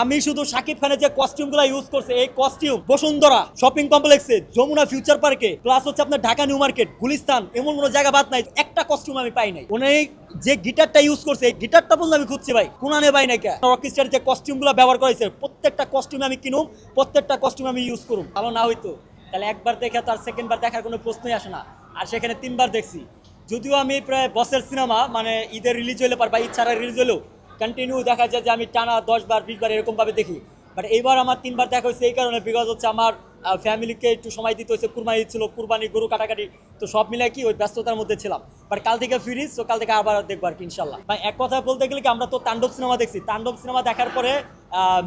আমি শুধু শাকিব খানের যে কস্টিউমগুলো ইউজ করছে এই কস্টিউম বসুন্ধরা শপিং কমপ্লেক্সে, যমুনা ফিউচার পার্কে, প্লাস হচ্ছে আপনার ঢাকা নিউ মার্কেট, গুলিস্তান, এমন কোনো জায়গা বাদ নাই একটা কস্টিউম আমি পাই নাই। উনি যে গিটারটা ইউজ করছে এই গিটারটা বলতে আমি খুঁজছি ভাই, কোনানে পাই নাই। রকিস্টার যে কস্টিউমগুলো ব্যবহার করেছে প্রত্যেকটা কস্টিউমে আমি কিনুম, প্রত্যেকটা কস্টিউম আমি ইউজ করুম। ভালো না হইতো তাহলে একবার দেখে তার সেকেন্ড বার দেখার কোনো প্রশ্নই আসে না। আর সেখানে 3বার দেখছি, যদিও আমি প্রায় বসের সিনেমা মানে ঈদের রিলিজ হইলে পার বা ঈদ ছাড়া রিলিজ হলেও কন্টিনিউ দেখা যায় যে আমি টানা 10 বার 20 বার এরকমভাবে দেখি। বাট এইবার আমার 3বার দেখা হয়েছে এই কারণে, বিকজ হচ্ছে আমার ফ্যামিলিকে একটু সময় দিতে হয়েছে, কুরবানি ছিল, কুরবানি গরু কাটাকাটি, তো সব মিলে কি ওই ব্যস্ততার মধ্যে ছিলাম। বাট কাল থেকে ফিরিস, তো কাল থেকে আবার দেখবো আর কি ইনশাল্লাহ। ভাই এক কথা বলতে গেলে কি, আমরা তো তাণ্ডব সিনেমা দেখছি, তাণ্ডব সিনেমা দেখার পরে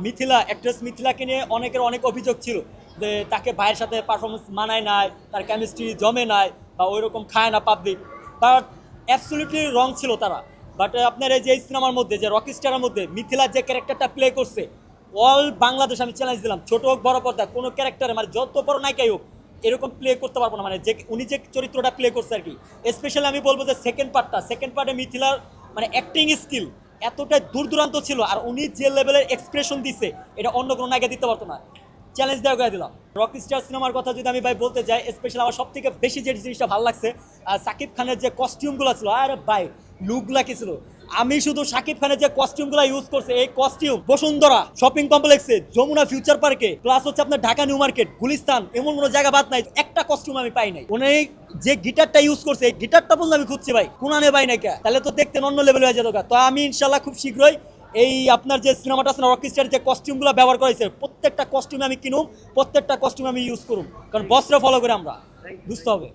মিথিলা অ্যাক্ট্রেস মিথিলাকে নিয়ে অনেকের অনেক অভিযোগ ছিল যে তাকে ভাইয়ের সাথে পারফরমেন্স মানায় নাই, তার কেমিস্ট্রি জমে নাই, বা ওই রকম খায় না পাবলিক। বাট অ্যাবসলিউটলি রং ছিল তারা। বাট আপনার এই যে এই সিনেমার মধ্যে যে রকিস্টারের মধ্যে মিথিলার যে ক্যারেক্টারটা প্লে করছে, অল বাংলাদেশ আমি চ্যালেঞ্জ দিলাম, ছোট হোক বড় পর্দা কোনো ক্যারেক্টারে মানে যত বড় নায়িকাই হোক এরকম প্লে করতে পারবো না। মানে যে উনি যে চরিত্রটা প্লে করছে আর কি, স্পেশালি আমি বলবো যে সেকেন্ড পার্টে মিথিলার মানে অ্যাক্টিং স্কিল এতটাই দূর দূরান্ত ছিল, আর উনি যে লেভেলের এক্সপ্রেশন দিছে এটা অন্য কোনো নায়িকা দিতে পারতো না। চ্যালেঞ্জ দেওয়া করে দিলাম। রকিস্টার সিনেমার কথা যদি আমি ভাই বলতে যাই, স্পেশালি আমার সব থেকে বেশি যে জিনিসটা ভালো লাগছে সাকিব খানের যে কস্টিউমগুলো ছিল, আরে ভাই লুকগুলা কি ছিল। আমি শুধু শাকিব খানের যে কস্টিউমগুলো ইউজ করছে এই কস্টিউম বসুন্ধরা শপিং কমপ্লেক্সে, যমুনা ফিউচার পার্কে, প্লাস হচ্ছে আপনার ঢাকা নিউ মার্কেট, গুলিস্তান, এমন কোনো জায়গা বাদ নাই একটা কস্টিউম আমি পাই নাই। উনি যে গিটারটা ইউজ করছে এই গিটারটা বলতে আমি খুঁজছি ভাই, কোনানে পাই নাই। তাহলে তো দেখতে অন্য লেভেল হয়ে যেত। তো আমি ইনশাল্লাহ খুব শীঘ্রই এই আপনার যে সিনেমাটা আছে না রকিস্টার যে কস্টিউমগুলো ব্যবহার করেছে প্রত্যেকটা কস্টিউমে আমি কিনুম, প্রত্যেকটা কস্টিউম আমি ইউজ করুম, কারণ বস্ত্র ফলো করে আমরা বুঝতে হবে।